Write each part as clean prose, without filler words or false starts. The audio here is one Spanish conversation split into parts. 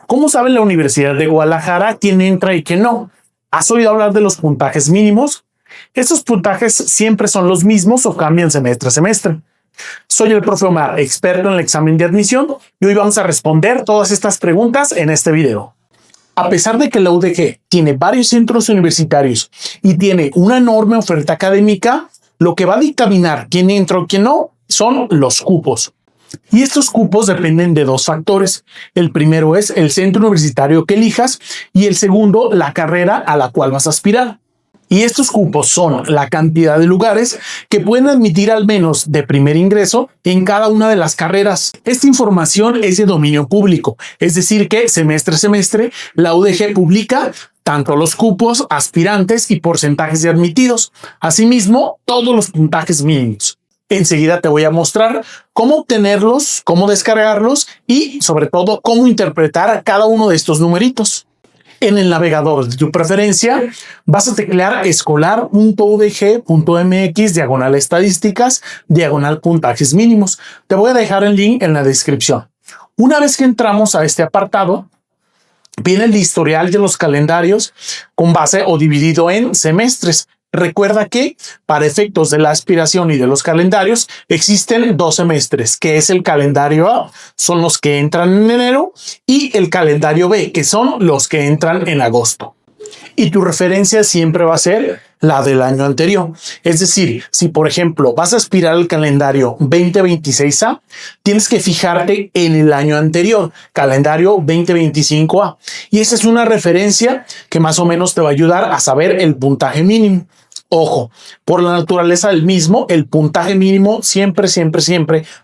¿Cómo sabe la Universidad de Guadalajara quién entra y quién no? ¿Has oído hablar de los puntajes mínimos? Estos puntajes siempre son los mismos o cambian semestre a semestre. Soy el profe Omar, experto en el examen de admisión, y hoy vamos a responder todas estas preguntas en este video. A pesar de que la UDG tiene varios centros universitarios y tiene una enorme oferta académica, lo que va a dictaminar quién entra o quién no son los cupos. Y estos cupos dependen de dos factores. El primero es el centro universitario que elijas y el segundo, la carrera a la cual vas a aspirar. Y estos cupos son la cantidad de lugares que pueden admitir al menos de primer ingreso en cada una de las carreras. Esta información es de dominio público, es decir que semestre a semestre la UDG publica tanto los cupos, aspirantes y porcentajes de admitidos. Asimismo, todos los puntajes mínimos. Enseguida te voy a mostrar cómo obtenerlos, cómo descargarlos y sobre todo cómo interpretar cada uno de estos numeritos. En el navegador de tu preferencia vas a teclear escolar.udg.mx/estadísticas/puntajes mínimos. Te voy a dejar el link en la descripción. Una vez que entramos a este apartado, viene el historial de los calendarios con base o dividido en semestres. Recuerda que para efectos de la aspiración y de los calendarios existen dos semestres, que es el calendario A, son los que entran en enero, y el calendario B, que son los que entran en agosto. Y tu referencia siempre va a ser la del año anterior. Es decir, si por ejemplo vas a aspirar al calendario 2026A, tienes que fijarte en el año anterior, calendario 2025A. Y esa es una referencia que más o menos te va a ayudar a saber el puntaje mínimo. Ojo, por la naturaleza del mismo, el puntaje mínimo siempre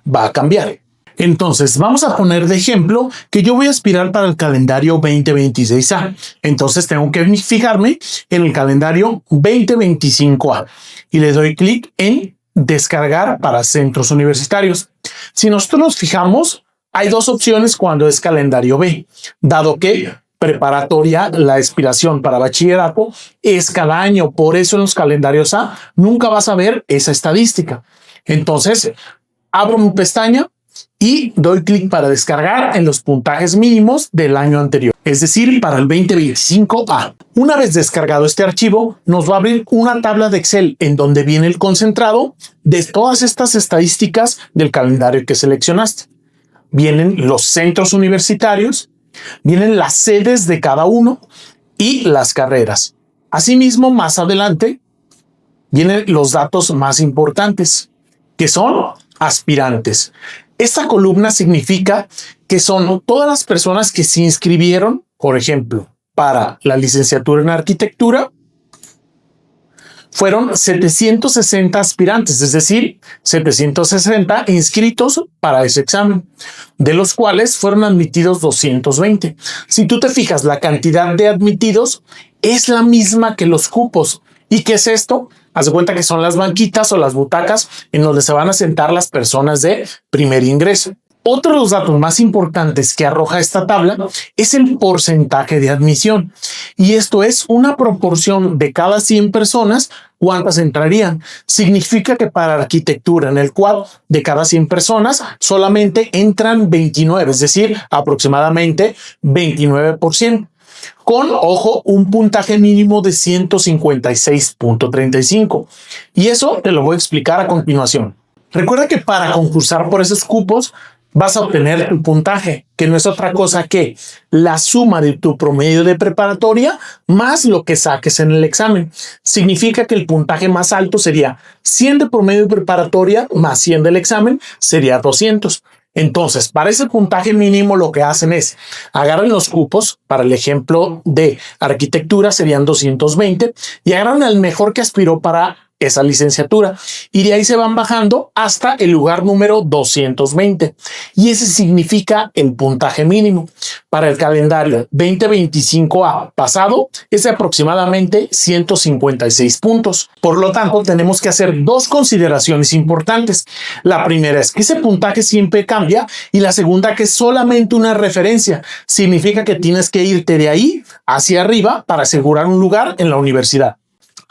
va a cambiar. Entonces, vamos a poner de ejemplo que yo voy a aspirar para el calendario 2026A. Entonces, tengo que fijarme en el calendario 2025A y le doy clic en descargar para centros universitarios. Si nosotros nos fijamos, hay dos opciones cuando es calendario B, dado que preparatoria, la aspiración para bachillerato es cada año. Por eso en los calendarios A nunca vas a ver esa estadística. Entonces, abro mi pestaña y doy clic para descargar en los puntajes mínimos del año anterior, es decir, para el 2025A. Una vez descargado este archivo, nos va a abrir una tabla de Excel en donde viene el concentrado de todas estas estadísticas del calendario que seleccionaste. Vienen los centros universitarios, vienen las sedes de cada uno y las carreras. Asimismo, más adelante vienen los datos más importantes, que son aspirantes. Esta columna significa que son todas las personas que se inscribieron, por ejemplo, para la licenciatura en arquitectura. Fueron 760 aspirantes, es decir, 760 inscritos para ese examen, de los cuales fueron admitidos 220. Si tú te fijas, la cantidad de admitidos es la misma que los cupos. ¿Y qué es esto? Haz de cuenta que son las banquitas o las butacas en donde se van a sentar las personas de primer ingreso. Otro de los datos más importantes que arroja esta tabla es el porcentaje de admisión. Y esto es una proporción de cada 100 personas, ¿cuántas entrarían? Significa que para arquitectura, en el cual de cada 100 personas solamente entran 29, es decir, aproximadamente 29%. Con, ojo, un puntaje mínimo de 156.35. Y eso te lo voy a explicar a continuación. Recuerda que para concursar por esos cupos vas a obtener tu puntaje, que no es otra cosa que la suma de tu promedio de preparatoria más lo que saques en el examen. Significa que el puntaje más alto sería 100 de promedio de preparatoria más 100 del examen, sería 200. Entonces, para ese puntaje mínimo lo que hacen es agarran los cupos, para el ejemplo de arquitectura serían 220, y agarran al mejor que aspiró para esa licenciatura y de ahí se van bajando hasta el lugar número 220 y ese significa el puntaje mínimo. Para el calendario 2025A pasado es de aproximadamente 156 puntos. Por lo tanto, tenemos que hacer dos consideraciones importantes. La primera es que ese puntaje siempre cambia y la segunda que es solamente una referencia. Significa que tienes que irte de ahí hacia arriba para asegurar un lugar en la universidad.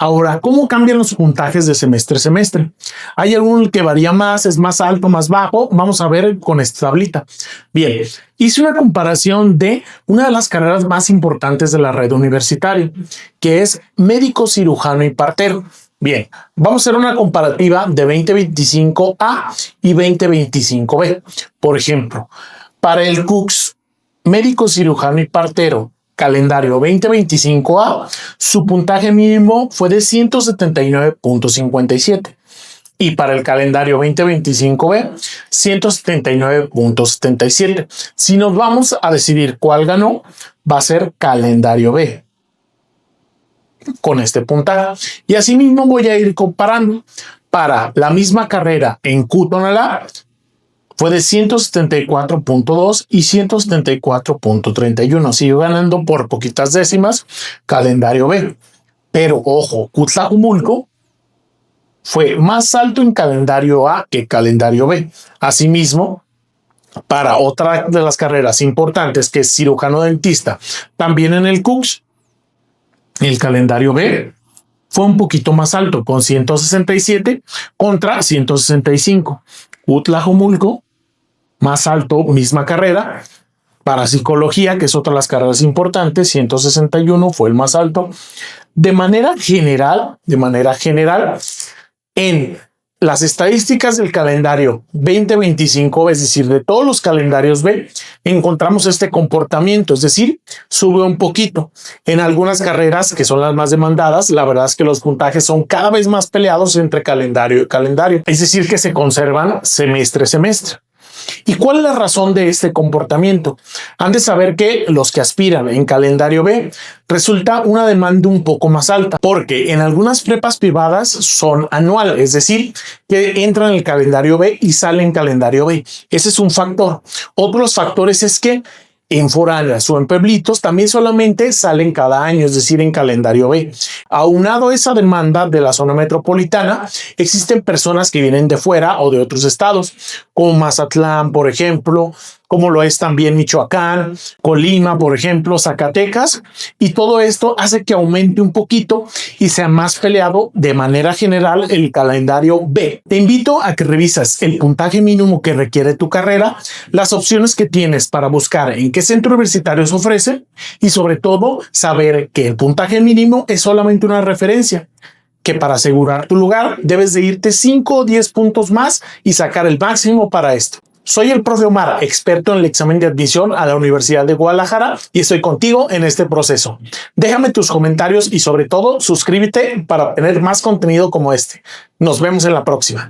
Ahora, ¿cómo cambian los puntajes de semestre a semestre? ¿Hay algún que varía más, es más alto, más bajo? Vamos a ver con esta tablita. Bien, hice una comparación de una de las carreras más importantes de la red universitaria, que es médico, cirujano y partero. Bien, vamos a hacer una comparativa de 2025A y 2025B. Por ejemplo, para el CUCS, médico, cirujano y partero, calendario 2025A, su puntaje mínimo fue de 179.57 y para el calendario 2025B 179.77. Si nos vamos a decidir cuál ganó, va a ser calendario B con este puntaje. Y asimismo voy a ir comparando para la misma carrera en Q-Tonalá. Fue de 174.2 y 174.31. Siguió ganando por poquitas décimas calendario B. Pero ojo, Cutlajumulco fue más alto en calendario A que calendario B. Asimismo, para otra de las carreras importantes, que es cirujano dentista, también en el CUCS, el calendario B fue un poquito más alto, con 167 contra 165. Cutlajumulco más alto, misma carrera. Para psicología, que es otra de las carreras importantes, 161 fue el más alto. De manera general, en las estadísticas del calendario 2025, es decir, de todos los calendarios B, encontramos este comportamiento, es decir, sube un poquito. En algunas carreras que son las más demandadas, la verdad es que los puntajes son cada vez más peleados entre calendario y calendario, es decir, que se conservan semestre a semestre. ¿Y cuál es la razón de este comportamiento? Han de saber que los que aspiran en calendario B resulta una demanda un poco más alta, porque en algunas prepas privadas son anuales, es decir, que entran en el calendario B y salen en calendario B. Ese es un factor. Otros factores es que en foráneas o en pueblitos también solamente salen cada año, es decir, en calendario B. Aunado a esa demanda de la zona metropolitana, existen personas que vienen de fuera o de otros estados, como Mazatlán, por ejemplo, como lo es también Michoacán, Colima, por ejemplo, Zacatecas, y todo esto hace que aumente un poquito y sea más peleado de manera general el calendario B. Te invito a que revisas el puntaje mínimo que requiere tu carrera, las opciones que tienes para buscar en qué centro universitario se ofrece y sobre todo saber que el puntaje mínimo es solamente una referencia, que para asegurar tu lugar debes de irte 5 o 10 puntos más y sacar el máximo para esto. Soy el profe Omar, experto en el examen de admisión a la Universidad de Guadalajara y estoy contigo en este proceso. Déjame tus comentarios y sobre todo suscríbete para obtener más contenido como este. Nos vemos en la próxima.